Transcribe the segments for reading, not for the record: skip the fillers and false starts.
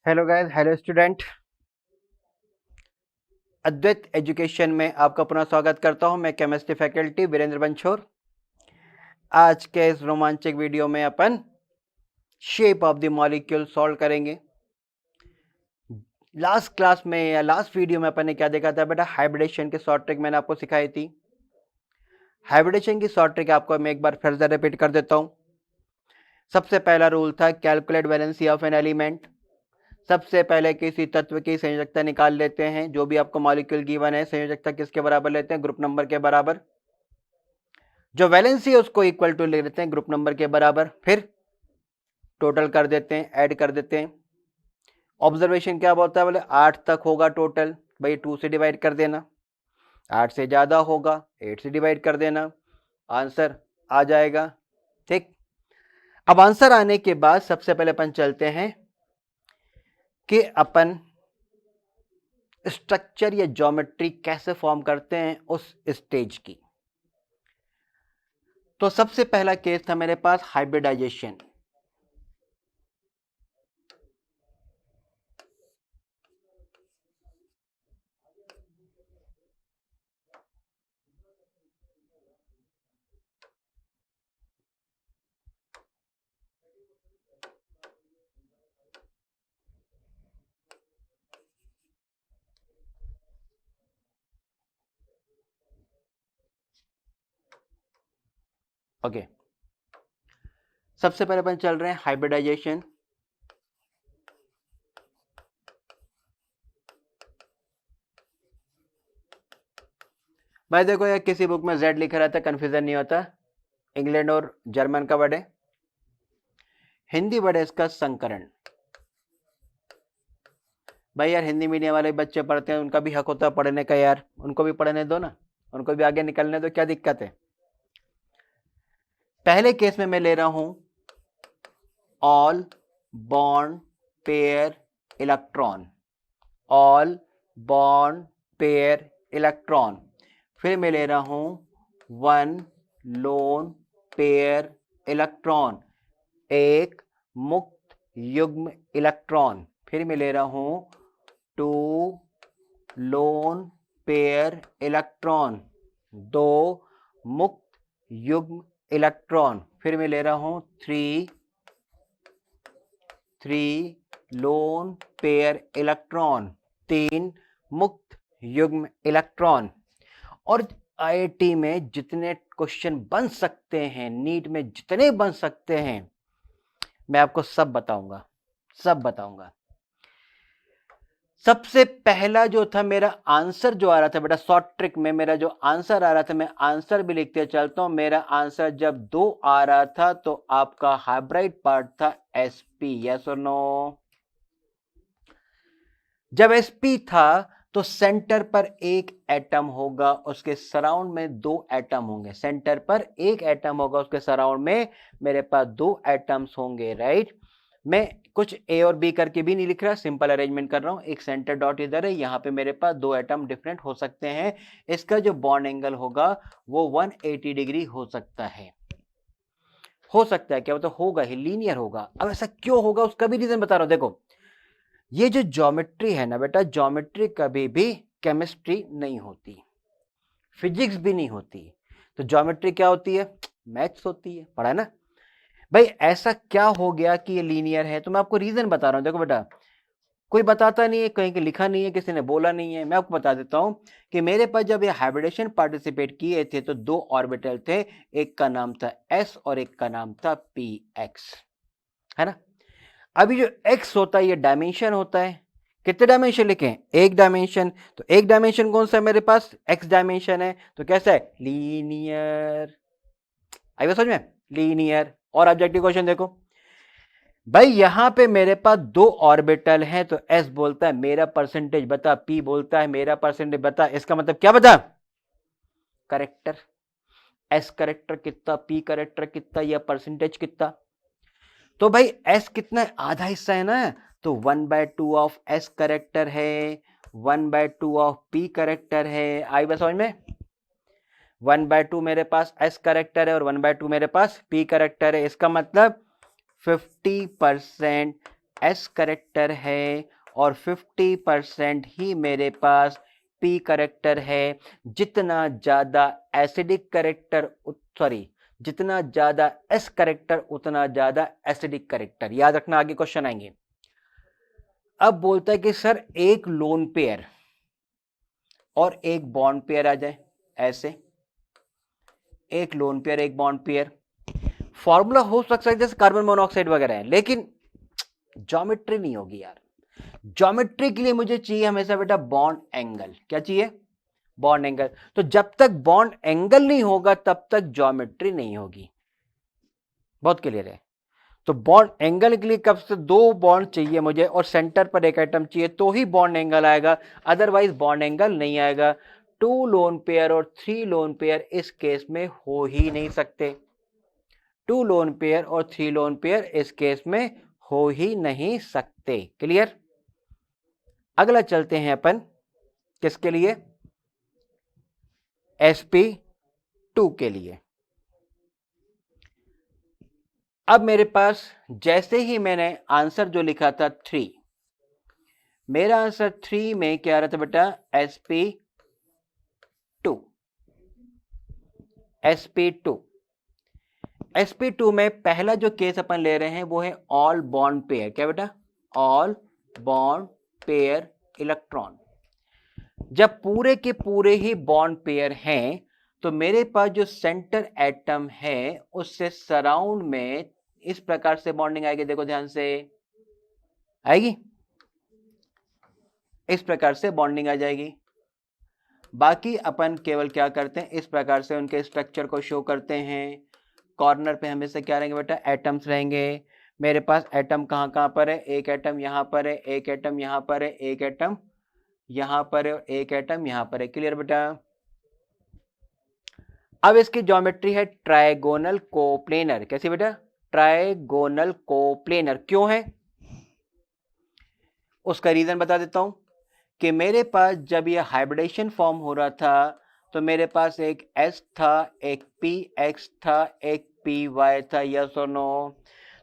Hello guys, hello student. Advait education में आपका पुनः स्वागत करता हूं। मैं केमिस्ट्री फैकल्टी वीरेंद्र बंछोर। आज के इस रोमांचक वीडियो में अपन shape of the molecule solve करेंगे। लास्ट क्लास में या लास्ट वीडियो में अपन ने क्या देखा था बेटा? हाइब्रिडेशन की शॉर्ट ट्रिक मैंने आपको सिखाई थी। हाइब्रिडेशन की शॉर्ट ट्रिक आपको मैं एक बार फिर से रिपीट कर देता हूं। सबसे पहला रूल था calculate valency of an element. सबसे पहले किसी तत्व की संयोजकता निकाल लेते हैं। जो भी आपको मॉलिक्यूल गिवन है, संयोजकता किसके बराबर लेते हैं? ग्रुप नंबर के बराबर। जो वैलेंसी है उसको इक्वल टू ले लेते हैं ग्रुप नंबर के बराबर। फिर टोटल कर देते हैं, ऐड कर देते हैं। ऑब्जर्वेशन क्या बोलता है? बोले 8 तक होगा टोटल, भाई 2 से डिवाइड कर देना। 8 से ज्यादा होगा 8 से डिवाइड कर देना, आंसर आ जाएगा। ठीक, अब आंसर आने के बाद सबसे पहले अपन चलते हैं कि अपन स्ट्रक्चर या ज्योमेट्री कैसे फॉर्म करते हैं उस स्टेज की। तो सबसे पहला केस था मेरे पास हाइब्रिडाइजेशन। ओके, सबसे पहले अपन चल रहे हैं हाइब्रिडाइजेशन। भाई देखो यार, किसी बुक में जेड लिखा रहता है, कंफ्यूजन नहीं होता। इंग्लैंड और जर्मन का वर्ड है, हिंदी वर्ड है इसका संकरण। भाई यार, हिंदी मीडियम वाले बच्चे पढ़ते हैं, उनका भी हक होता है पढ़ने का यार, उनको भी पढ़ने दो ना, उनको भी आगे निकलने दो, क्या दिक्कत है। पहले केस में मैं ले रहा हूं all bond pair electron, all bond pair electron. फिर मैं ले रहा हूं वन लोन पेयर इलेक्ट्रॉन, एक मुक्त युग्म इलेक्ट्रॉन। फिर मैं ले रहा हूं टू लोन पेयर इलेक्ट्रॉन, दो मुक्त युग्म इलेक्ट्रॉन। फिर मैं ले रहा हूं थ्री लोन पेयर इलेक्ट्रॉन, तीन मुक्त युग्म इलेक्ट्रॉन। और आईआईटी में जितने क्वेश्चन बन सकते हैं, नीट में जितने बन सकते हैं, मैं आपको सब बताऊंगा, सब बताऊंगा। सबसे पहला जो था मेरा आंसर जो आ रहा था बेटा, शॉर्ट ट्रिक में मेरा जो आंसर आ रहा था, मैं आंसर भी लिखते चलता हूं। मेरा आंसर जब 2 आ रहा था तो आपका हाइब्रिड पार्ट था sp, यस और नो? जब sp था तो सेंटर पर एक एटम होगा, उसके सराउंड में 2 एटम होंगे। सेंटर पर एक एटम होगा, उसके सराउंड में मेरे पास 2 एटम्स होंगे, राइट। मैं कुछ ए और बी करके भी नहीं लिख रहा, सिंपल अरेंजमेंट कर रहा हूं। एक सेंटर डॉट इधर है, यहां पे मेरे पास 2 एटम डिफरेंट हो सकते हैं। इसका जो बॉन्ड एंगल होगा वो 180 डिग्री हो सकता है। हो सकता है क्या मतलब? होगा ही, लीनियर होगा। अब ऐसा क्यों होगा उसका भी रीजन बता रहा हूं। देखो, ये जो ज्योमेट्री है ना बेटा, ज्योमेट्री कभी भी केमिस्ट्री नहीं होती, फिजिक्स भी नहीं होती। तो ज्योमेट्री क्या होती है? मैथ्स होती है, पढ़ा है ना भाई। ऐसा क्या हो गया कि ये लीनियर है? तो मैं आपको रीजन बता रहा हूं। देखो बेटा, कोई बताता नहीं है, कहीं लिखा नहीं है, किसी ने बोला नहीं है। मैं आपको बता देता हूं कि मेरे पास जब ये हाइब्रिडेशन पार्टिसिपेट किए थे तो 2 ऑर्बिटल थे, एक का नाम था s और एक का नाम था px, है ना। अभी जो x होता है ये डायमेंशन होता है। कितने डायमेंशन लिखें? एक डायमेंशन। तो एक डायमेंशन कौन सा है मेरे पास? x डायमेंशन है। तो कैसा है? लीनियर। आई समझ में? लीनियर। और ऑब्जेक्टिव क्वेश्चन देखो भाई, यहां पे मेरे पास 2 ऑर्बिटल हैं, तो s बोलता है मेरा परसेंटेज बता, p बोलता है मेरा परसेंटेज बता। इसका मतलब क्या बता? करेक्टर। s करेक्टर कितना, p करेक्टर कितना, या परसेंटेज कितना। तो भाई s कितना है? आधा हिस्सा है ना। तो 1/2 ऑफ s करेक्टर है, 1/2 ऑफ p करेक्टर है। आई बस समझ में? 1/2 मेरे पास s करेक्टर है और 1/2 मेरे पास p करेक्टर है। इसका मतलब 50% एस करेक्टर है और 50% ही मेरे पास पी करेक्टर है। जितना ज्यादा एसिडिक करेक्टर, सॉरी, जितना ज्यादा एस करेक्टर उतना ज्यादा एसिडिक करेक्टर। याद रखना, आगे क्वेश्चन आएंगे। अब बोलता है कि सर एक लोन पेयर और एक बॉन्ड पेयर आ जाए, ऐसे एक लोन पेयर एक बॉन्ड पेयर। फॉर्मूला हो सकता है जैसे कार्बन मोनोऑक्साइड वगैरह है, लेकिन ज्योमेट्री नहीं होगी यार। ज्योमेट्री के लिए मुझे चाहिए हमेशा बेटा बॉन्ड एंगल। क्या चाहिए? Bond angle. तो जब तक बॉन्ड एंगल नहीं होगा तब तक ज्योमेट्री नहीं होगी। बहुत क्लियर है। तो बॉन्ड एंगल के लिए कब से दो बॉन्ड चाहिए मुझे और सेंटर पर एक एटम चाहिए तो ही बॉन्ड एंगल आएगा, अदरवाइज बॉन्ड एंगल नहीं आएगा। 2 लोन पेयर और 3 लोन पेयर इस केस में हो ही नहीं सकते। 2 लोन पेयर और 3 लोन पेयर इस केस में हो ही नहीं सकते। क्लियर? अगला चलते हैं अपन किसके लिए? sp2 के लिए। अब मेरे पास जैसे ही मैंने आंसर जो लिखा था 3, मेरा आंसर 3 में क्या आ रहा था बेटा? sp2। sp2 sp2 में पहला जो केस अपन ले रहे हैं वो है ऑल बॉन्ड पेयर। क्या बेटा? All bond pair electron. जब पूरे के पूरे ही बॉन्ड पेयर हैं तो मेरे पास जो सेंटर एटम है उससे सराउंड में इस प्रकार से बॉन्डिंग आएगी। देखो ध्यान से, आएगी इस प्रकार से बॉन्डिंग आ जाएगी। बाकी अपन केवल क्या करते हैं, इस प्रकार से उनके स्ट्रक्चर को शो करते हैं। कॉर्नर पे हमेशा क्या रहेंगे बेटा? एटम्स रहेंगे। मेरे पास एटम कहां कहां पर है? एक एटम यहां पर है, एक एटम यहां पर है, एक एटम यहां पर है, एक एटम यहां पर है। क्लियर बेटा? अब इसकी ज्योमेट्री है ट्राइगोनल कोप्लेनर। कैसी बेटा? Trigonal coplanar. क्यों है उसका रीजन बता देता हूं कि मेरे पास जब यह हाइब्रिडेशन फॉर्म हो रहा था तो मेरे पास एक S था, एक PX था, एक PY था। यस और नो?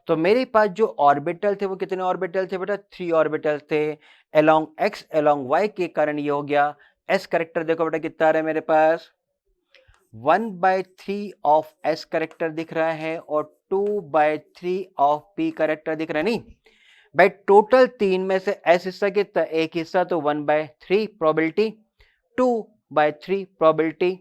तो मेरे पास जो ऑर्बिटल थे वो कितने ऑर्बिटल थे बेटा? 3 ऑर्बिटल थे। अलोंग X अलोंग Y के कारण ये हो गया। S करेक्टर देखो बेटा कितना आ रहा है मेरे पास? 1/3 ऑफ S करेक्टर दिख रहा है और 2/3 ऑफ P करेक्टर दिख रहा है। नहीं भाई, टोटल 3 में से S हिस्सा कितना? एक हिस्सा, तो 1/3 प्रोबेबिलिटी, 2/3 प्रोबेबिलिटी।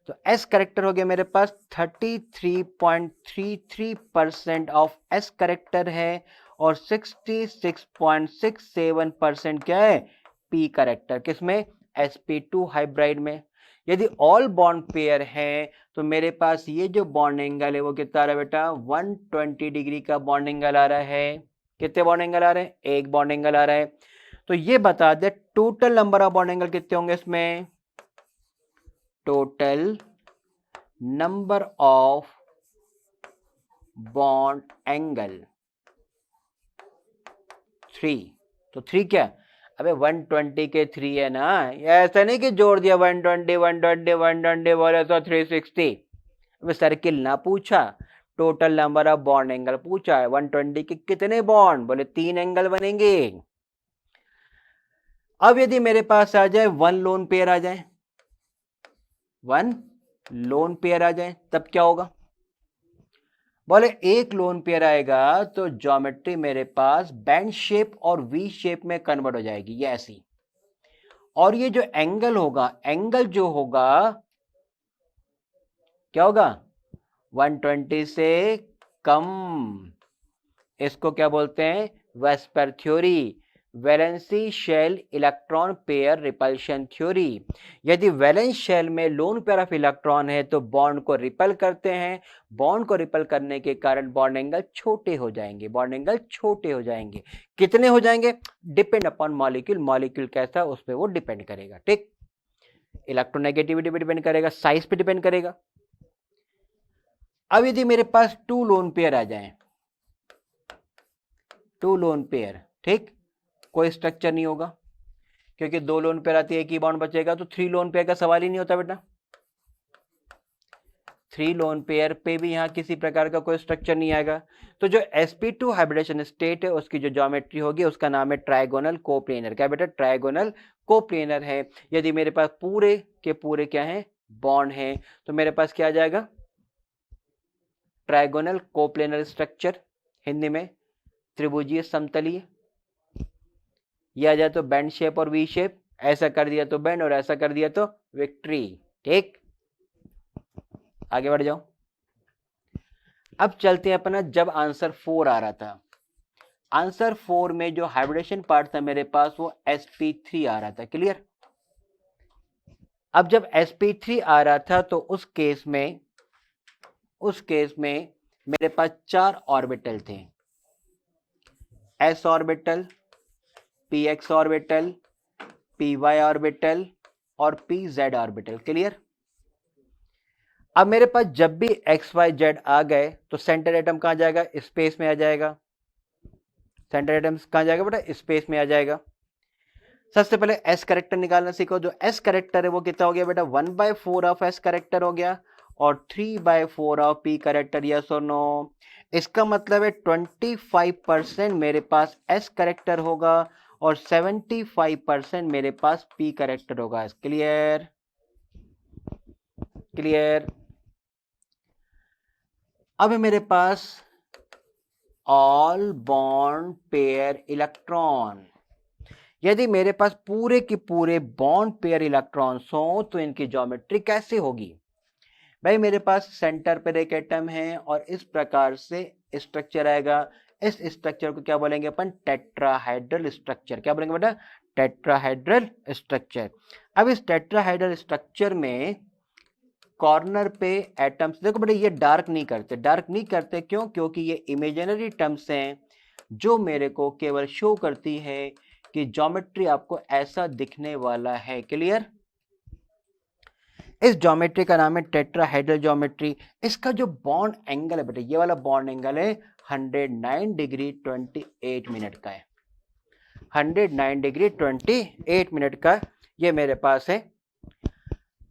तो S करेक्टर हो गया मेरे पास 33.33% ऑफ S करेक्टर है और 66.67% क्या है? P character. किसमें? sp2 हाइब्राइड में। यदि ऑल बॉन्ड पेयर है तो मेरे पास ये जो बॉन्ड एंगल है वो कितना आ रहा है बेटा? 120 डिग्री का बॉन्ड एंगल आ रहा है। कितने बॉन्ड एंगल आ रहे हैं? एक बॉन्ड एंगल आ रहा है। तो ये बता दे total number of bond angle कितने होंगे इसमें? Total number of bond angle 3। तो 3 क्या? अबे 120 के 3 है ना, ऐसा नहीं कि जोड़ दिया 120 120 120 बोले तो 360। अबे सर्किल ना पूछा, total number of bond angle पूछा है। 120 के कितने बॉन्ड? बोले 3 एंगल बनेंगे। अब यदि मेरे पास आ जाए 1 लोन पेयर आ जाए, 1 लोन पेयर आ जाए, तब क्या होगा? बोले एक लोन पेयर आएगा तो ज्योमेट्री मेरे पास बैंड शेप और वी शेप में कन्वर्ट हो जाएगी, ये ऐसी। और ये जो एंगल होगा, एंगल जो होगा क्या होगा? 120 से कम। इसको क्या बोलते हैं? VSEPR theory, valency shell electron pair repulsion theory. यदि वैलेंस शेल में लोन पेयर ऑफ इलेक्ट्रॉन है तो बॉन्ड को रिपल करते हैं। बॉन्ड को रिपल करने के कारण बॉन्ड एंगल छोटे हो जाएंगे। बॉन्ड एंगल छोटे हो जाएंगे। कितने हो जाएंगे? Depend upon molecule. मॉलिक्यूल कैसा उस पर वो डिपेंड करेगा। ठीक, इलेक्ट्रोनेगेटिविटी पे डिपेंड करेगा, साइज पे डिपेंड करेगा। अब यदि मेरे पास 2 लोन पेयर आ जाए, 2 लोन पेयर, ठीक, कोई स्ट्रक्चर नहीं होगा क्योंकि 2 लोन पेयर आती है, एक ही बॉन्ड बचेगा। तो 3 लोन पेयर का सवाल ही नहीं होता बेटा। 3 लोन पेयर पे भी यहाँ किसी प्रकार का कोई स्ट्रक्चर नहीं आएगा। तो जो sp2 हाइब्रिडेशन स्टेट है उसकी जो ज्योमेट्री होगी उसका नाम है ट्राइगोनल कोप्लेनर। क्या बेटा? ट्राइगोनल कोप्लेनर है। यदि मेरे पास पूरे के पूरे क्या है? बॉन्ड है, तो मेरे पास क्या आ जाएगा? ट्राइगोनल कोप्लेनर स्ट्रक्चर, हिंदी में त्रिभुजीय समतलीय। यह आ जाए तो बैंड शेप और वी शेप, ऐसा कर दिया तो बैंड और ऐसा कर दिया तो विक्ट्री। ठीक, आगे बढ़ जाओ। अब चलते हैं अपना, जब आंसर 4 आ रहा था, आंसर 4 में जो हाइब्रिडेशन पार्ट था मेरे पास वो sp3 आ रहा था। क्लियर? अब जब sp3 आ रहा था तो उस केस में मेरे पास 4 ऑर्बिटल थे, s orbital, px orbital, py orbital और pz ऑर्बिटल। क्लियर? अब मेरे पास जब भी एक्स वाई जेड आ गए तो सेंटर एटम कहां जाएगा? स्पेस में आ जाएगा। सेंटर एटम कहां जाएगा बेटा? स्पेस में आ जाएगा। सबसे पहले एस करेक्टर निकालना सीखो। जो एस करेक्टर है वो कितना हो गया बेटा? 1/4 ऑफ एस करेक्टर हो गया और 3/4 ऑफ पी करेक्टर। यस और नो? इसका मतलब है 25% मेरे पास एस करेक्टर होगा और 75% मेरे पास पी करेक्टर होगा। क्लियर? क्लियर? अब मेरे पास ऑल बॉन्ड पेयर इलेक्ट्रॉन। यदि मेरे पास पूरे के पूरे बॉन्ड पेयर इलेक्ट्रॉन्स हो तो इनकी ज्योमेट्री कैसे होगी? भाई मेरे पास सेंटर पर एक एटम है और इस प्रकार से स्ट्रक्चर आएगा। इस स्ट्रक्चर को क्या बोलेंगे अपन? Tetrahedral structure. क्या बोलेंगे बेटा? Tetrahedral structure. अब इस टेट्राहाइड्रल स्ट्रक्चर में कॉर्नर पे एटम्स, देखो बेटा ये डार्क नहीं करते। क्यों? क्योंकि ये इमेजिनरी टर्म्स हैं जो मेरे को केवल शो करती है कि ज्योमेट्री आपको ऐसा दिखने वाला है। क्लियर? इस ज्योमेट्री का नाम है टेट्राहाइड्रल ज्योमेट्री। इसका जो बॉन्ड एंगल है बेटा, ये वाला बॉन्ड एंगल है 109 डिग्री 28 मिनट का है। 109 डिग्री 28 मिनट का ये मेरे पास है।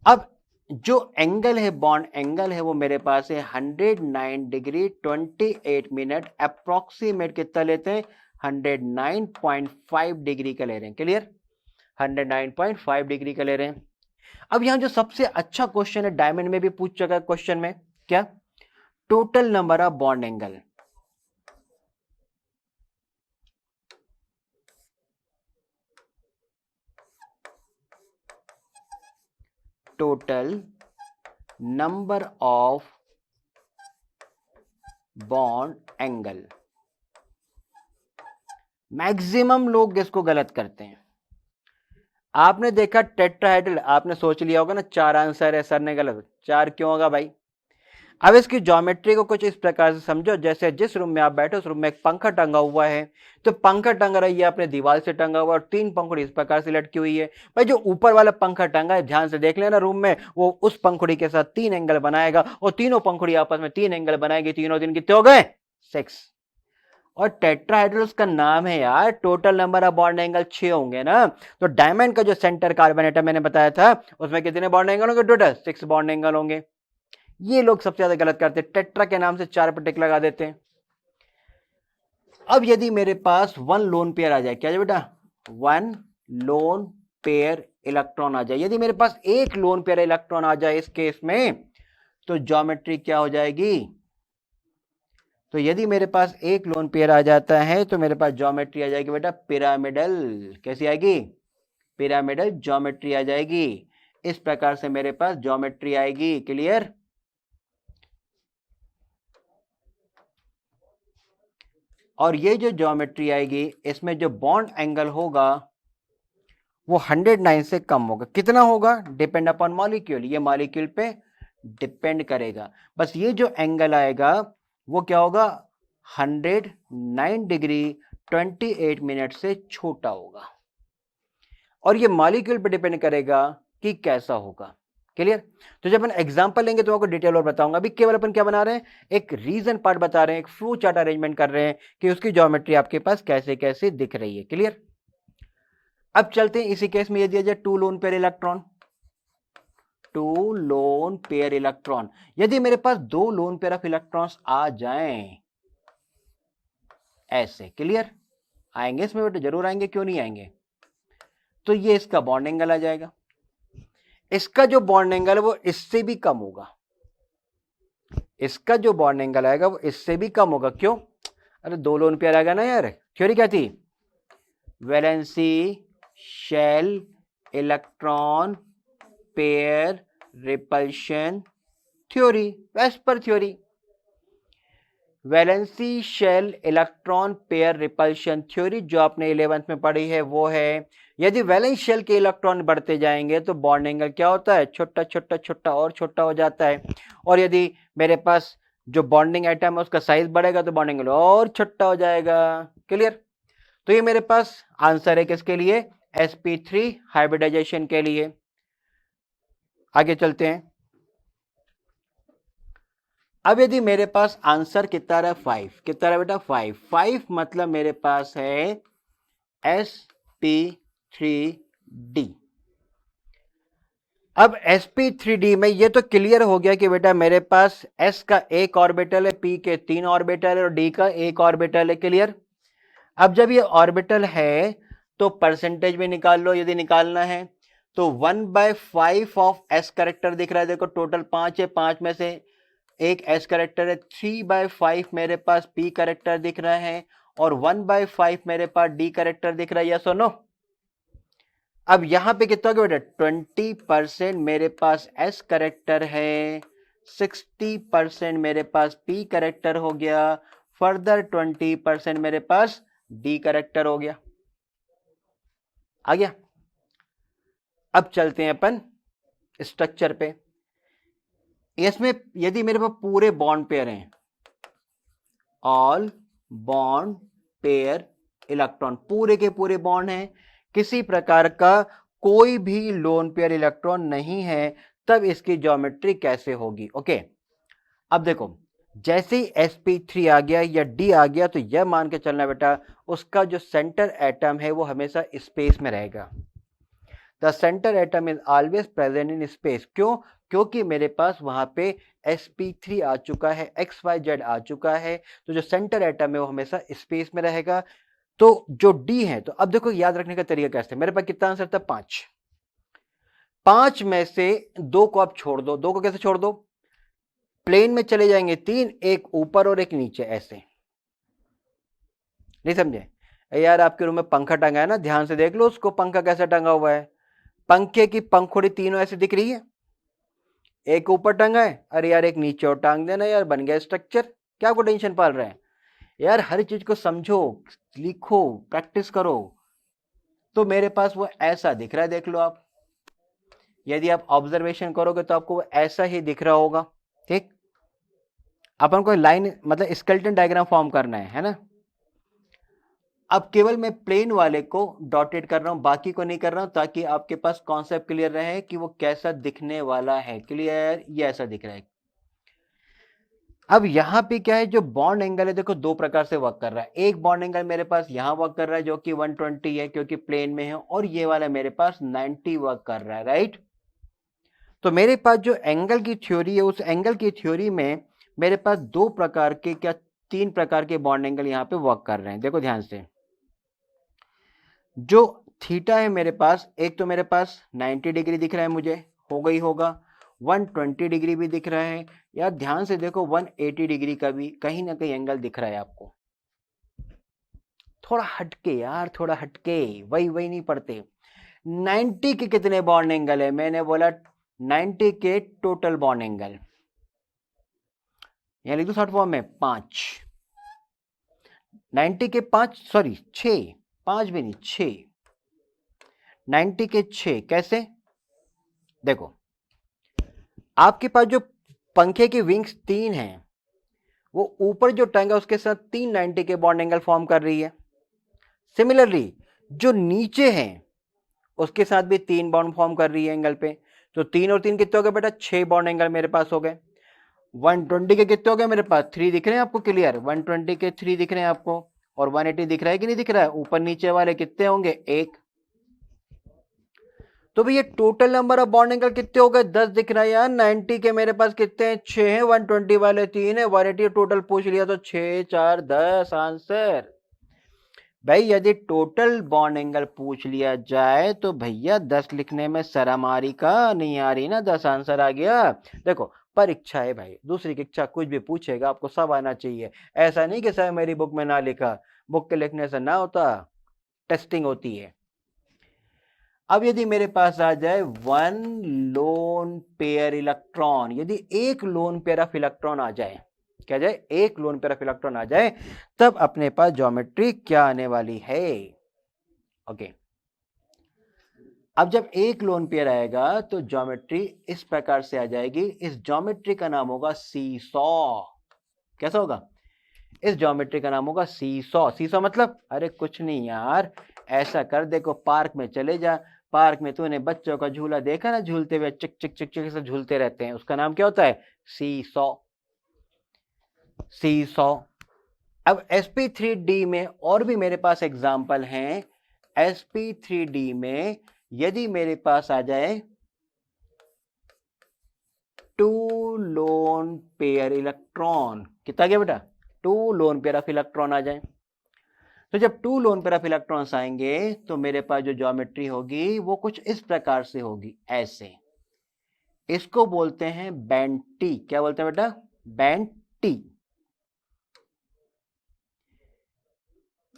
अब जो एंगल है, बॉन्ड एंगल है, वो मेरे पास है 109 डिग्री 28 मिनट। अप्रोक्सीमेट कितना लेते हैं? 109.5 डिग्री का ले रहे हैं। क्लियर? 109.5 डिग्री का ले रहे हैं। अब यहां जो सबसे अच्छा क्वेश्चन है, डायमंड में भी पूछ चुका है क्वेश्चन में, क्या? Total number of bond angle. Total number of bond angle. Maximum लोग इसको गलत करते हैं। आपने देखा टेट्राहाइड्रल, आपने सोच लिया होगा ना 4 आंसर है, सर ने गलत। 4 क्यों होगा भाई? अब इसकी ज्योमेट्री को कुछ इस प्रकार से समझो, जैसे जिस रूम में आप बैठे उस रूम में एक पंखा टंगा हुआ है, तो पंखा टंगा रही है अपने दीवार से टंगा हुआ और 3 पंखुड़ी इस प्रकार से लटकी हुई है। भाई जो ऊपर वाला पंखा टंगा है, ध्यान से देख लेना रूम में, वो उस पंखुड़ी के साथ 3 एंगल बनाएगा और तीनों पंखुड़ी आपस में 3 एंगल बनाएगी। तीनों दिन कितने हो गए? 6। और टेट्राहाइड्रल का नाम है यार, total number of bond angle 6 होंगे ना। तो डायमंड का जो सेंटर कार्बन एटम मैंने बताया था उसमें कितने बॉन्ड एंगल होंगे? टोटल 6 बॉन्ड एंगल होंगे। ये लोग सबसे ज्यादा गलत करते हैं, टेट्रा के नाम से 4 पर टिक लगा देते हैं। अब यदि मेरे पास 1 लोन पेयर आ जाए, क्या है बेटा? 1 लोन पेयर इलेक्ट्रॉन आ जाए। यदि मेरे पास 1 लोन पेयर इलेक्ट्रॉन आ जाए इस केस में, तो ज्योमेट्री क्या हो जाएगी? तो यदि मेरे पास 1 लोन पेयर आ जाता है तो मेरे पास ज्योमेट्री आ जाएगी बेटा पिरामिडल। कैसी आएगी? पिरामिडल ज्योमेट्री आ जाएगी। इस प्रकार से मेरे पास ज्योमेट्री आएगी। क्लियर? और ये जो ज्योमेट्री आएगी इसमें जो बॉन्ड एंगल होगा वो 109 से कम होगा। कितना होगा? Depend upon molecule. ये मॉलिक्यूल पे डिपेंड करेगा। बस ये जो एंगल आएगा वो क्या होगा? 109 डिग्री 28 मिनट से छोटा होगा और ये मॉलिक्यूल पे डिपेंड करेगा कि कैसा होगा। क्लियर? तो जब अपन एग्जांपल लेंगे तो आपको डिटेल और बताऊंगा। अभी केवल अपन क्या बना रहे हैं? एक रीजन पार्ट बता रहे हैं, एक फ्लो चार्ट अरेंजमेंट कर रहे हैं कि उसकी ज्योमेट्री आपके पास कैसे कैसे दिख रही है। क्लियर? अब चलते हैं इसी केस में ये दिया जाए 2 lone pair electron. Two lone pair electron. यदि मेरे पास 2 लोन पेयर ऑफ इलेक्ट्रॉन्स आ जाएं ऐसे, क्लियर, आएंगे इसमें बेटा, जरूर आएंगे, क्यों नहीं आएंगे। तो ये इसका बॉन्ड एंगल आ जाएगा। इसका जो बॉन्ड एंगल है वो इससे भी कम होगा, इसका जो बॉन्ड एंगल आएगा वो इससे भी कम होगा। क्यों? अरे 2 लोन पेयर आएगा ना यार। थ्योरी क्या थी? Valency shell electron pair repulsion theory, VSEPR theory. Valency shell electron pair repulsion theory जो आपने 11th में पढ़ी है वो है, यदि वैलेंस शेल के इलेक्ट्रॉन बढ़ते जाएंगे तो बॉन्ड एंगल क्या होता है? छोटा छोटा छोटा और छोटा हो जाता है। और यदि मेरे पास जो बॉन्डिंग एटम है उसका साइज बढ़ेगा तो बॉन्ड एंगल और छोटा हो जाएगा। क्लियर? तो ये मेरे पास आंसर है किसके लिए? sp3 हाइब्रिडाइजेशन के लिए। आगे चलते हैं। अब यदि मेरे पास आंसर कितना है? 5। कितना है बेटा? 5। 5 मतलब मेरे पास है sp3d। अब sp3d में ये तो क्लियर हो गया कि बेटा मेरे पास s का एक ऑर्बिटल है, p के 3 ऑर्बिटल है और d का एक ऑर्बिटल है। क्लियर? अब जब ये ऑर्बिटल है तो परसेंटेज में निकाल लो यदि निकालना है। तो 1/5 ऑफ s करेक्टर दिख रहा है, देखो टोटल 5 है, 5 में से एक s करेक्टर है। 3/5 मेरे पास p करेक्टर दिख रहा है और 1/5 मेरे पास d करेक्टर दिख रहा है। यस और नो? अब यहां पे कितना हो गया बेटा? 20% मेरे पास s करेक्टर है, 60% मेरे पास p करेक्टर हो गया, फर्दर 20% मेरे पास d करेक्टर हो गया। आ गया? अब चलते हैं अपन स्ट्रक्चर पे। इसमें यदि मेरे पास पूरे बॉन्ड पेयर हैं, ऑल बॉन्ड पेयर इलेक्ट्रॉन, पूरे के पूरे बॉन्ड हैं, किसी प्रकार का कोई भी लोन पेयर इलेक्ट्रॉन नहीं है, तब इसकी ज्योमेट्री कैसे होगी? ओके, अब देखो जैसे ही sp3 आ गया या d आ गया तो यह मान के चलना बेटा उसका जो सेंटर एटम है वो हमेशा स्पेस में रहेगा। The centre atom is always present in space. क्यों? क्योंकि मेरे पास वहां पे sp3 आ चुका है, xyz आ चुका है, तो जो सेंटर एटम है वो हमेशा स्पेस में रहेगा। तो जो d है, तो अब देखो याद रखने का तरीका कैसे, मेरे पास कितना आंसर था? 5। 5 में से 2 को आप छोड़ दो। 2 को कैसे छोड़ दो? प्लेन में चले जाएंगे 3, एक ऊपर और एक नीचे, ऐसे। नहीं समझे? यार आपके रूम में पंखा टंगा है ना, ध्यान से देख लो उसको, पंखा कैसे टंगा हुआ है। पंखे की पंखुड़ी तीनों ऐसे दिख रही है, एक ऊपर टंगा है, अरे यार एक नीचे और टांग देना यार, बन गया स्ट्रक्चर। क्या को टेंशन पाल रहे हैं यार? हर चीज को समझो, लिखो, प्रैक्टिस करो। तो मेरे पास वो ऐसा दिख रहा है, देख लो आप। यदि आप ऑब्जर्वेशन करोगे तो आपको वो ऐसा ही दिख रहा होगा। ठीक, अपन को लाइन मतलब स्केलेटन डायग्राम फॉर्म करना है ना। अब केवल मैं प्लेन वाले को डॉटेड कर रहा हूं, बाकी को नहीं कर रहा हूं, ताकि आपके पास कॉन्सेप्ट क्लियर रहे कि वो कैसा दिखने वाला है। क्लियर? ये ऐसा दिख रहा है। अब यहां पे क्या है, जो बॉन्ड एंगल है देखो 2 प्रकार से वर्क कर रहा है। एक बॉन्ड एंगल मेरे पास यहां वर्क कर रहा है जो कि 120 है क्योंकि प्लेन में है, और ये वाला मेरे पास 90 वर्क कर रहा है, राइट। तो मेरे पास जो एंगल की थ्योरी है, उस एंगल की थ्योरी में मेरे पास 2 प्रकार के, क्या 3 प्रकार के बॉन्ड एंगल यहां पे वर्क कर रहे हैं। देखो ध्यान से, जो थीटा है मेरे पास, एक तो मेरे पास 90 डिग्री दिख रहा है मुझे, हो गई होगा। 120 डिग्री भी दिख रहा है यार, ध्यान से देखो 180 डिग्री का भी कहीं ना कहीं एंगल दिख रहा है आपको। थोड़ा हटके यार, थोड़ा हटके, वही वही नहीं पढ़ते। 90 के कितने बॉन्ड एंगल है? मैंने बोला 90 के टोटल बॉन्ड एंगल, यहां लिख दो शॉर्ट फॉर्म में 5। 90 के 5, सॉरी 6, 5 भी नहीं 6, 90 के 6। कैसे? देखो आपके पास जो पंखे की विंग्स 3 हैं, वो ऊपर जो टंग है उसके साथ 390 के बॉन्ड एंगल फॉर्म कर रही है। सिमिलरली जो नीचे हैं उसके साथ भी 3 बॉन्ड फॉर्म कर रही है एंगल पे। तो 3 और 3 कितने हो गए बेटा? 6 बॉन्ड एंगल मेरे पास हो गए। 120 के कितने हो गए मेरे पास? 3 दिख रहे हैं आपको? क्लियर? 120 के 3 दिख रहे हैं आपको, और 180 दिख रहा है कि नहीं दिख रहा है? ऊपर नीचे वाले कितने होंगे? 1। तो भैया total number of bond angle कितने हो गए? 10 दिख रहा है यार। 90 के मेरे पास कितने हैं? 6 हैं। 120 वाले 3 है। 180 टोटल पूछ लिया तो 6 4 10 आंसर। भाई यदि टोटल बॉन्ड एंगल पूछ लिया जाए तो भैया 10 लिखने में शर्म आ रही का? नहीं आ रही ना? 10 आंसर आ गया। देखो परीक्षा है भाई, दूसरी कक्षा कुछ भी पूछेगा आपको सब आना चाहिए। ऐसा नहीं कि सर मेरी बुक में ना लिखा, बुक के लिखने से ना होता, टेस्टिंग होती है। अब यदि मेरे पास आ जाए वन लोन पेयर इलेक्ट्रॉन, यदि एक लोन पेयर ऑफ इलेक्ट्रॉन आ जाए, क्या जाए? एक लोन पेयर ऑफ इलेक्ट्रॉन आ जाए, तब अपने पास ज्योमेट्री क्या आने वाली है? ओके, अब जब एक लोन पेयर आएगा तो ज्योमेट्री इस प्रकार से आ जाएगी। इस ज्योमेट्री का नाम होगा सीसॉ। कैसा होगा? इस ज्योमेट्री का नाम होगा सीसॉ। सीसॉ मतलब अरे कुछ नहीं यार, ऐसा कर, देखो पार्क में चले जा, पार्क में तूने बच्चों का झूला देखा ना, झूलते हुए चिक चिक चिक चिक से झूलते रहते हैं, उसका नाम क्या होता है? सीसॉ। सीसॉ। अब sp3d में और भी मेरे पास एग्जाम्पल हैं। sp3d में यदि मेरे पास आ जाए टू लोन पेयर इलेक्ट्रॉन, कितना गया बेटा? Two lone pair of electron आ जाए, तो जब two lone pair of electrons आएंगे तो मेरे पास जो ज्योमेट्री होगी वो कुछ इस प्रकार से होगी, ऐसे। इसको बोलते हैं बेंटी। क्या बोलते हैं बेटा? बेंटी।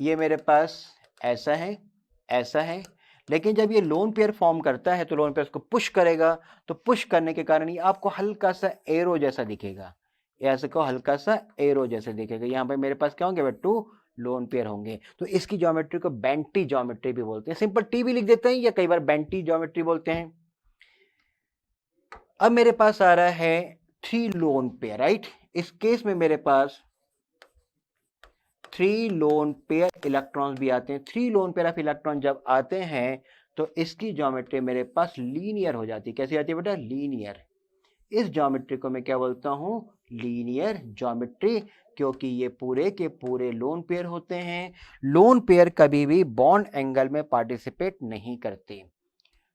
ये मेरे पास ऐसा है, ऐसा है, लेकिन जब ये लोन पेयर फॉर्म करता है तो लोन पेयर उसको पुश करेगा, तो पुश करने के कारण ये आपको हल्का सा एरो जैसा दिखेगा, ऐसे को हल्का सा एरो जैसे दिखेगा। यहाँ पे मेरे पास क्या होंगे? टू लोन पेयर होंगे, तो इसकी ज्योमेट्री को बेंटी ज्योमेट्री भी बोलते हैं। सिंपल टी भी लिख देते हैं या कई बार बेंटी ज्योमेट्री बोलते हैं। अब मेरे पास आ रहा है थ्री लोन पेयर, राइट? इस केस में मेरे पास थ्री लोन पेयर इलेक्ट्रॉन्स भी आते हैं। Three loan pair of electron जब आते हैं तो इसकी ज्योमेट्री मेरे पास लीनियर हो जाती है। कैसी आती है बेटा? लीनियर। इस ज्योमेट्री को मैं क्या बोलता हूं? लीनियर ज्योमेट्री, क्योंकि ये पूरे के पूरे लोन पेयर होते हैं। लोन पेयर कभी भी बॉन्ड एंगल में पार्टिसिपेट नहीं करते।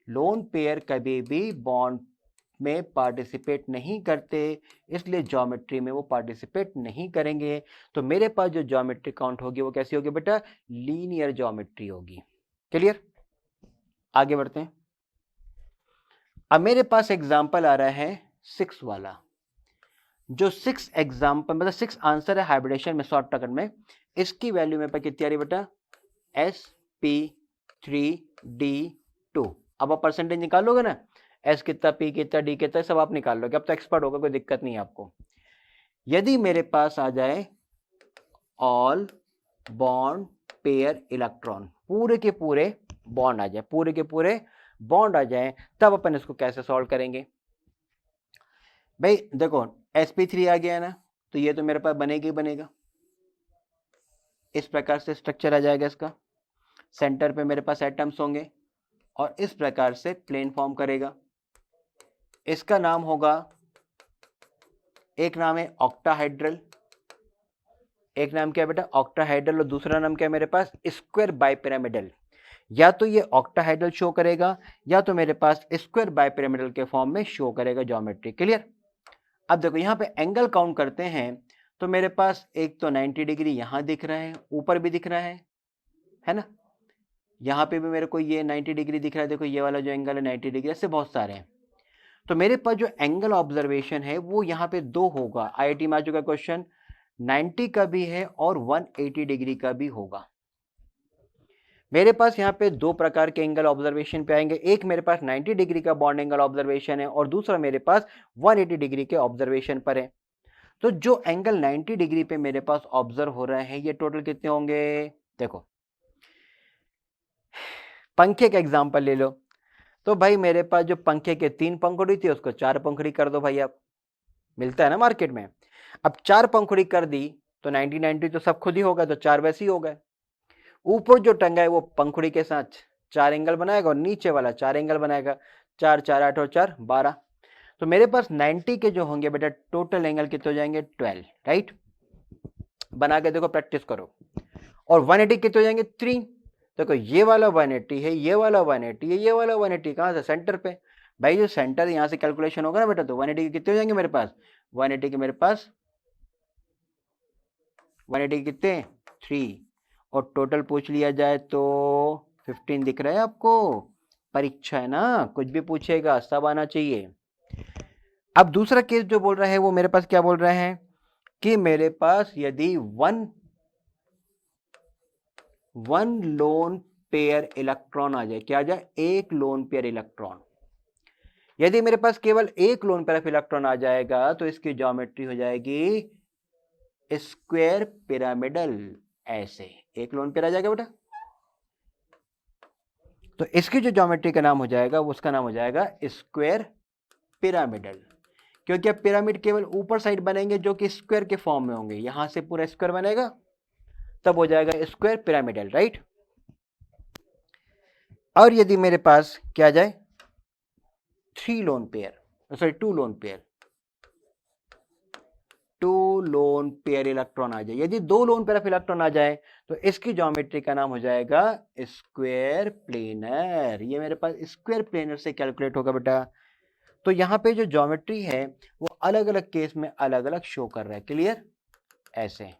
लोन पेयर कभी भी बॉन्ड में पार्टिसिपेट नहीं करते, इसलिए ज्योमेट्री में वो पार्टिसिपेट नहीं करेंगे। तो मेरे पास जो ज्योमेट्री काउंट होगी वो कैसी होगी बेटा? लीनियर ज्योमेट्री होगी। क्लियर? आगे बढ़ते हैं। अब मेरे पास एग्जांपल आ रहा है 6 वाला। जो 6 एग्जांपल मतलब 6 आंसर है हाइब्रिडेशन में, शॉर्ट टर्म में, इसकी वैल्यू मेरे पास कितनी आ रही बेटा? sp3d2। अब आप परसेंटेज निकालोगे ना, एस कितना, पी कितना, डी कितना, सब आप निकाल लोगे। अब तो एक्सपर्ट होगा, कोई दिक्कत नहीं है आपको। यदि मेरे पास आ जाए ऑल बॉन्ड पेयर इलेक्ट्रॉन, पूरे के पूरे बॉन्ड आ जाए, पूरे के पूरे बॉन्ड आ जाए, तब अपन इसको कैसे सॉल्व करेंगे? भाई देखो sp3 आ गया ना, तो ये तो मेरे पास बनेगा ही बनेगा। इस प्रकार से स्ट्रक्चर आ जाएगा इसका। सेंटर पे मेरे पास एटम्स होंगे और इस प्रकार से प्लेन फॉर्म करेगा। इसका नाम होगा, एक नाम है ऑक्टाहाइड्रल, एक नाम क्या है बेटा? ऑक्टाहाइड्रल, और दूसरा नाम क्या है मेरे पास? Square bipyramidal. या तो ये ऑक्टाहाइड्रल शो करेगा या तो मेरे पास स्क्वायर बाइपिरामिडल के फॉर्म में शो करेगा ज्योमेट्री। क्लियर? अब देखो यहाँ पे एंगल काउंट करते हैं तो मेरे पास एक तो 90 डिग्री यहां दिख रहा है, ऊपर भी दिख रहा है ना? यहाँ पे भी मेरे को ये 90 डिग्री दिख रहा है। देखो ये वाला जो एंगल है 90 डिग्री, ऐसे बहुत सारे हैं। तो मेरे पास जो एंगल ऑब्जर्वेशन है वो यहाँ पे दो होगा। आईआईटी में आ चुका क्वेश्चन, 90 का भी है और 180 डिग्री का भी होगा। मेरे पास यहाँ पे दो प्रकार के एंगल ऑब्जर्वेशन पे आएंगे। एक मेरे पास 90 डिग्री का बॉन्ड एंगल ऑब्जर्वेशन है और दूसरा मेरे पास 180 डिग्री के ऑब्जर्वेशन पर है। तो जो एंगल 90 डिग्री पे मेरे पास ऑब्जर्व हो रहे हैं ये टोटल कितने होंगे? देखो पंखे का एग्जांपल ले लो, तो भाई मेरे पास जो पंखे के 3 पंखुड़ी थी उसको 4 पंखुड़ी कर दो भाई। आप मिलता है ना मार्केट में। अब 4 पंखुड़ी कर दी तो 90 90 तो सब खुद ही होगा, तो 4 वैसे ही हो गए। ऊपर जो टंगा है वो पंखुड़ी के साथ 4 एंगल बनाएगा और नीचे वाला 4 एंगल बनाएगा। 4 4 8 और 4 12। तो मेरे पास 90 के जो होंगे बेटा टोटल एंगल कितने हो जाएंगे? 12, राइट? बना के देखो, प्रैक्टिस करो। और 180 कितने हो जाएंगे? 3। देखो ये वाला 180 है, ये वाला 180 है, ये वाला 180 कहाँ से? सेंटर पे। भाई जो सेंटर यहाँ से कैलकुलेशन होगा ना बेटा, तो 180 के कितने हो जाएंगे मेरे पास? 180 के मेरे पास 180 के कितने? 3। और टोटल पूछ लिया जाए तो 15 दिख रहा है आपको? परीक्षा है ना, कुछ भी पूछेगा सब आना चाहिए। अब दूसरा केस जो बोल रहा है वो मेरे पास क्या बोल रहा है कि मेरे पास यदि वन लोन पेयर इलेक्ट्रॉन आ जाए, क्या आ जाए? एक लोन पेयर इलेक्ट्रॉन। यदि मेरे पास केवल एक लोन पेयर ऑफ इलेक्ट्रॉन आ जाएगा तो इसकी ज्योमेट्री हो जाएगी स्क्वायर पिरामिडल। ऐसे एक लोन पेयर आ जाएगा बेटा, तो इसकी जो ज्योमेट्री का नाम हो जाएगा उसका नाम हो जाएगा स्क्वायर पिरामिडल। क्योंकि अब पिरामिड केवल ऊपर साइड बनेंगे जो कि स्क्वायर के फॉर्म में होंगे, यहां से पूरा स्क्वायर बनेगा, तब हो जाएगा स्क्वायर पिरामिडल, राइट। और यदि मेरे पास क्या आ जाए? 3 lone pair, sorry 2 lone pair, 2 lone pair electron आ जाए, यदि 2 लोन पेयर ऑफ इलेक्ट्रॉन आ जाए तो इसकी ज्योमेट्री का नाम हो जाएगा स्क्वायर प्लेनर। ये मेरे पास स्क्वायर प्लेनर से कैलकुलेट होगा बेटा। तो यहां पे जो ज्योमेट्री है वो अलग अलग केस में अलग अलग शो कर रहा है, क्लियर? ऐसे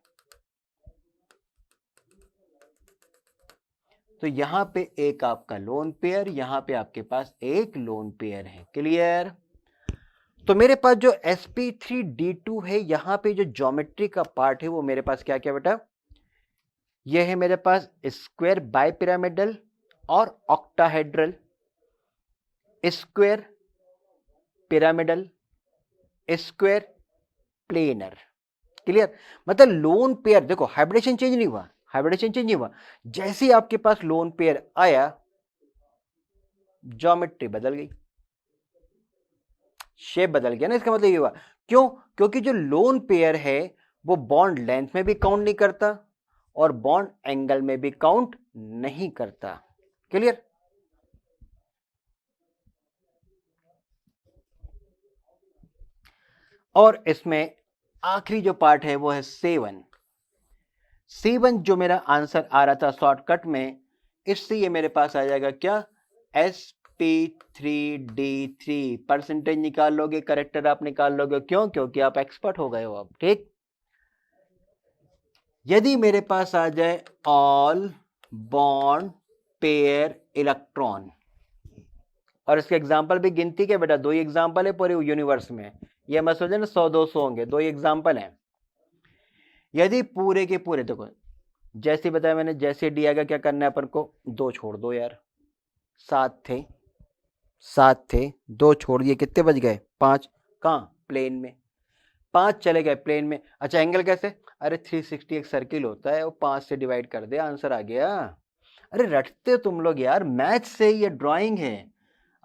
तो यहां पे एक आपका लोन पेयर, यहां पे आपके पास एक लोन पेयर है, क्लियर? तो मेरे पास जो sp3d2 है, यहां पे जो ज्योमेट्री का पार्ट है वो मेरे पास क्या क्या बेटा? ये है मेरे पास स्क्वायर बाइपिरामिडल और octahedral, square pyramidal, square planar, clear? मतलब लोन पेयर, देखो हाइब्रिडेशन चेंज नहीं हुआ, हाइब्रिडेशन चेंज नहीं हुआ, जैसे ही आपके पास लोन पेयर आया ज्योमेट्री बदल गई, शेप बदल गया ना। इसका मतलब ये हुआ, क्यों? क्योंकि जो लोन पेयर है वो बॉन्ड लेंथ में भी काउंट नहीं करता और बॉन्ड एंगल में भी काउंट नहीं करता, क्लियर? और इसमें आखिरी जो पार्ट है वो है C1। C1 जो मेरा आंसर आ रहा था शॉर्टकट में, इससे ये मेरे पास आ जाएगा क्या? sp3d3। परसेंटेज निकाल लोगे, करेक्टर आप निकाल लोगे, क्यों? क्योंकि आप एक्सपर्ट हो गए हो अब, ठीक। यदि मेरे पास आ जाए ऑल बॉन्ड पेयर इलेक्ट्रॉन, और इसके एग्जाम्पल भी गिनती के बेटा, 2 ही एग्जाम्पल है पूरे यूनिवर्स में, ये मत सोचो ना 100-200 होंगे, 2 ही एग्जाम्पल हैं। यदि पूरे के पूरे, देखो जैसे बताया मैंने, जैसे डी आएगा क्या करना है अपन को? 2 छोड़ दो यार, 7 थे, 7 थे, 2 छोड़ दिए, कितने बच गए? 5। कहाँ? प्लेन में 5 चले गए प्लेन में। अच्छा एंगल कैसे? अरे 360 एक सर्किल होता है, वो 5 से डिवाइड कर दे, आंसर आ गया। अरे रटते तुम लोग यार, मैथ से ये ड्राइंग है,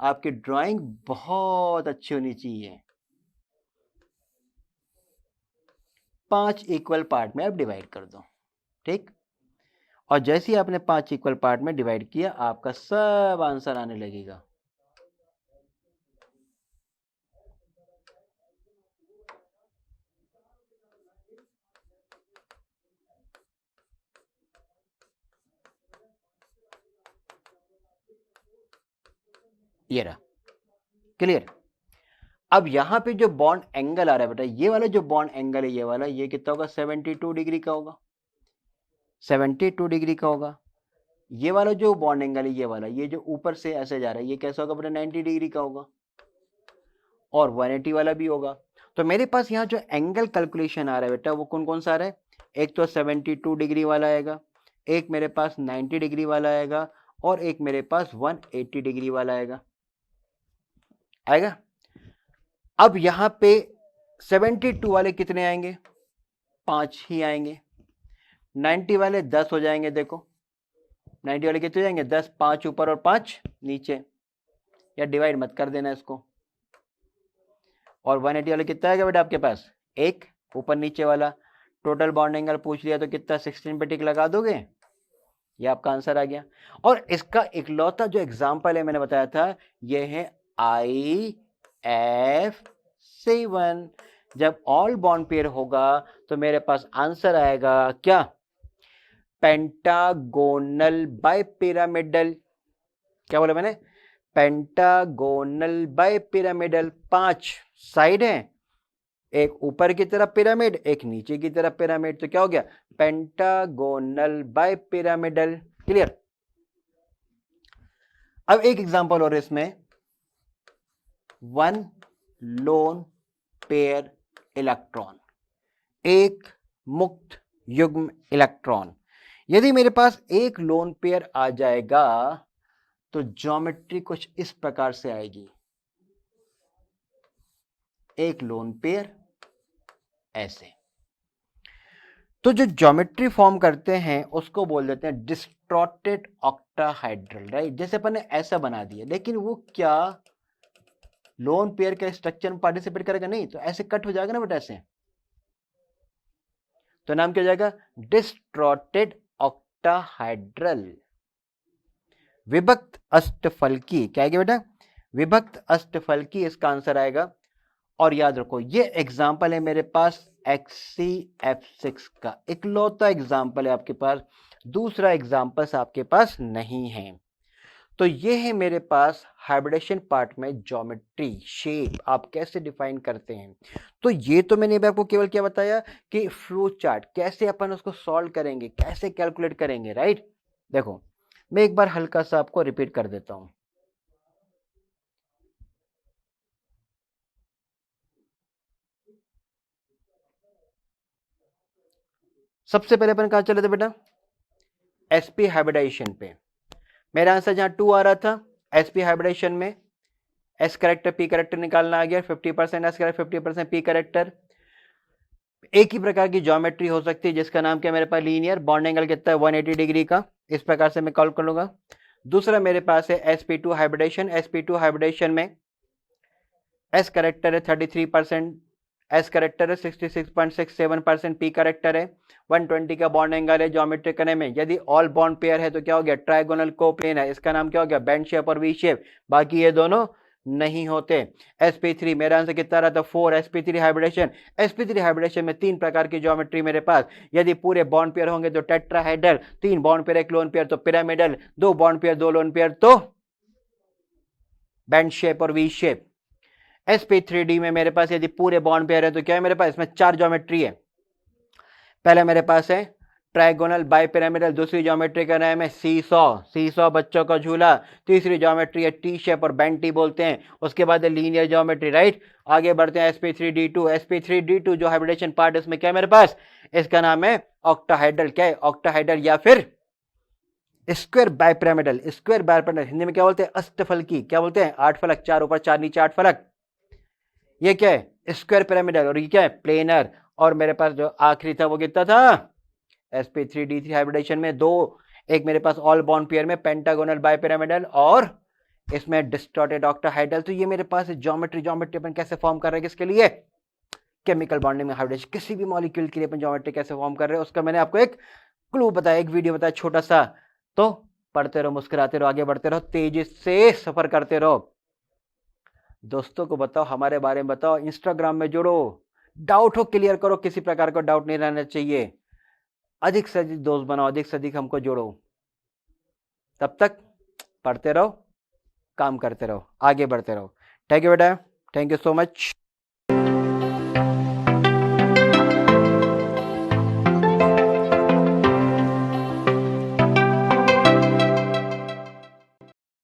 आपकी ड्राइंग बहुत अच्छी होनी चाहिए। 5 इक्वल पार्ट में आप डिवाइड कर दो, ठीक। और जैसे ही आपने 5 इक्वल पार्ट में डिवाइड किया, आपका सब आंसर आने लगेगा। ये रहा, क्लियर? अब यहां पे जो बॉन्ड एंगल आ रहा है बेटा, ये वाला जो बॉन्ड एंगल है, ये वाला, ये कितना होगा? 72 डिग्री का होगा, 72 डिग्री का होगा। ये वाला जो बॉन्ड एंगल है, ये वाला, ये जो ऊपर से ऐसे जा रहा है, ये कैसा होगा बेटा? 90 डिग्री का होगा। और 180 वाला भी होगा। तो मेरे पास यहाँ जो एंगल कैलकुलेशन आ रहा है बेटा, वो कौन कौन सा आ रहा है? एक तो 72 डिग्री वाला आएगा, एक मेरे पास 90 डिग्री वाला आएगा, और एक मेरे पास 180 डिग्री वाला आएगा, आएगा। अब यहाँ पे 72 वाले कितने आएंगे? 5 ही आएंगे। 90 वाले 10 हो जाएंगे, देखो 90 वाले कितने हो जाएंगे? 10, 5 ऊपर और 5 नीचे, या डिवाइड मत कर देना इसको। और 180 वाले कितना आएगा बेटा आपके पास? एक ऊपर नीचे वाला। टोटल बॉन्ड एंगल पूछ लिया तो कितना? 16 पे टिक लगा दोगे, ये आपका आंसर आ गया। और इसका इकलौता जो एग्जाम्पल है मैंने बताया था, ये है IF7। जब ऑल बॉन्ड पेयर होगा तो मेरे पास आंसर आएगा क्या? पेंटागोनल बाइपिरामिडल, क्या बोला मैंने, पेंटागोनल बाइपिरामिडल, 5 साइड हैं, एक ऊपर की तरफ पिरामिड, एक नीचे की तरफ पिरामिड, तो क्या हो गया, पेंटागोनल बाइपिरामिडल। क्लियर। अब एक एग्जांपल और इसमें, 1 लोन पेयर इलेक्ट्रॉन, एक मुक्त युग्म इलेक्ट्रॉन। यदि मेरे पास एक लोन पेयर आ जाएगा तो ज्योमेट्री कुछ इस प्रकार से आएगी, एक लोन पेयर ऐसे। तो जो ज्योमेट्री फॉर्म करते हैं उसको बोल देते हैं डिस्टॉर्टेड ऑक्टाहाइड्रल, राइट। जैसे अपन ने ऐसा बना दिया, लेकिन वो क्या लोन पेयर के स्ट्रक्चर में पार्टिसिपेट करेगा, नहीं, तो ऐसे कट हो जाएगा ना बेटा ऐसे, तो नाम क्या हो जाएगा, डिस्टॉर्टेड ऑक्टाहाइड्रल। विभक्त अष्टफलकी, क्या आएगा बेटा, विभक्त अष्टफलकी इसका आंसर आएगा। और याद रखो ये एग्जाम्पल है मेरे पास XCF6 का, इकलौता एग्जाम्पल है आपके पास, दूसरा एग्जाम्पल्स आपके पास नहीं है। तो ये है मेरे पास हाइब्रिडेशन पार्ट में ज्योमेट्री, शेप आप कैसे डिफाइन करते हैं। तो ये तो मैंने आपको केवल क्या बताया कि फ्लो चार्ट कैसे अपन उसको सॉल्व करेंगे, कैसे कैलकुलेट करेंगे, राइट। देखो मैं एक बार हल्का सा आपको रिपीट कर देता हूं। सबसे पहले अपन कहां चले थे बेटा, एसपी हाइब्रिडाइजेशन पे। मेरा आंसर जहां 2 आ रहा था, एसपी हाइब्रिडाइजेशन में एस करेक्टर पी करेक्टर निकालना आ गया, 50% एस करेक्टर 50% पी करेक्टर। एक ही प्रकार की ज्योमेट्री हो सकती है जिसका नाम क्या, मेरे पास लीनियर, बॉन्ड एंगल कितना है 180 डिग्री का, इस प्रकार से मैं कॉल कर लूंगा। दूसरा मेरे पास है sp2 हाइब्रिडेशन, sp2 हाइब्रिडेशन में एस करेक्टर है 33%, एस करेक्टर है 66.67%, पी करेक्टर है 120 का बॉन्ड एंगल है। ज्योमेट्री करने में यदि ऑल बॉन्ड पेयर है तो क्या हो गया, ट्राइगोनल कोप्लेन है, इसका नाम क्या हो गया, बेंड शेप और वी शेप, बाकी ये दोनों नहीं होते। sp3 मेरा आंसर कितना रहा था 4, sp3 हाइब्रिडेशन। sp3 हाइब्रिडेशन में 3 प्रकार की ज्योमेट्री मेरे पास, यदि पूरे बॉन्ड पेयर होंगे तो tetrahedral, 3 bond pair 1 lone pair तो pyramidal, 2 bond pair 2 lone pair तो बेंड शेप और वी शेप। sp3d में मेरे पास यदि पूरे बॉन्ड पेयर है तो क्या है मेरे पास, इसमें 4 ज्योमेट्री है। पहले मेरे पास है ट्राइगोनल बाइपिरामिडल, दूसरी ज्योमेट्री का नाम है सीसॉ, सीसॉ बच्चों का झूला, तीसरी ज्योमेट्री है टी शेप और बेंटी बोलते हैं, उसके बाद है लीनियर ज्योमेट्री, राइट। आगे बढ़ते हैं sp3d2, sp3d2 जो हाइब्रिडेशन पार्ट है उसमें क्या है मेरे पास, इसका नाम है ऑक्टाहाइड्रल, क्या है ऑक्टाहाइड्रल या फिर square bipyramidal. Square bipyramidal Hindi में क्या बोलते हैं, अष्टफलकी, क्या बोलते हैं, 8 फलक, 4 ऊपर 4 नीचे 8 फलक। ये क्या है स्क्वायर पिरामिडल, और ये क्या है प्लेनर। और मेरे पास जो आखिरी था वो कितना था, sp3d3 हाइब्रिडेशन में 2, एक मेरे पास ऑल बॉन्ड पेयर में पेंटागोनल बाइपिरामिडल और इसमें डिस्टॉर्टेड ऑक्टाहाइड्रल। तो ये मेरे पास ज्योमेट्री, ज्योमेट्री अपन कैसे फॉर्म कर रहे हैं, किसके लिए, केमिकल बॉन्डिंग में हाइब्रिडेशन, किसी भी मॉलिक्यूल के लिए अपन ज्योमेट्री कैसे फॉर्म कर रहे हैं उसका मैंने आपको एक क्लू बताया, एक वीडियो बताया छोटा सा। तो पढ़ते रहो, मुस्कुराते रहो, आगे बढ़ते रहो, तेजी से सफर करते रहो। दोस्तों को बताओ, हमारे बारे में बताओ, इंस्टाग्राम में जुड़ो, डाउट हो क्लियर करो, किसी प्रकार का डाउट नहीं रहना चाहिए। अधिक से अधिक दोस्त बनाओ, अधिक से अधिक हमको जोड़ो। तब तक पढ़ते रहो, काम करते रहो, आगे बढ़ते रहो। थैंक यू बेटा, थैंक यू सो मच।